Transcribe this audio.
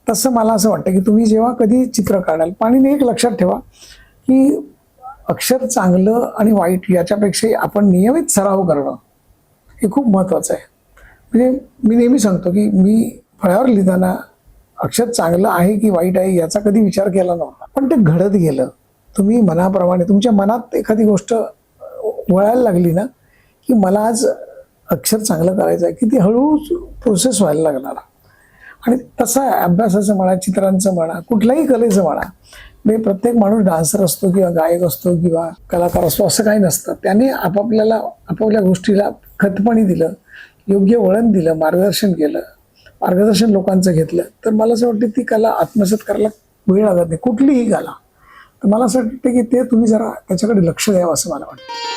तसं मला असं वाटतं की तुम्ही जेव्हा कधी चित्र काढाल आणि एक लक्षात ठेवा की अक्षर चांगलं आणि वाईट याच्यापेक्षा आपण नियमित सराव करणं हे खूप महत्त्वाचं आहे. म्हणजे मी नेहमी सांगतो की मी फळ्यावर लिहिताना अक्षर चांगलं आहे की वाईट आहे याचा कधी विचार केला नव्हता, पण ते घडत गेलं. तुम्ही मनाप्रमाणे तुमच्या मनात एखादी गोष्ट वळायला लागली ना की मला आज अक्षर चांगलं करायचं आहे की ती हळूहळू प्रोसेस व्हायला लागणार. आणि तसं आहे अभ्यासाचं म्हणा, चित्रांचं म्हणा, कुठल्याही कलेचं म्हणा. म्हणजे प्रत्येक माणूस डान्सर असतो किंवा गायक असतो किंवा कलाकार असतो असं काही नसतं. त्याने आपापल्या गोष्टीला खतपणी दिलं, योग्य वळण दिलं, मार्गदर्शन लोकांचं घेतलं तर मला असं वाटतं ती कला आत्मसात करायला वेळ लागत नाही, कुठलीही कला. तर मला असं वाटतं की ते तुम्ही जरा त्याच्याकडे लक्ष द्यावं असं मला वाटतं.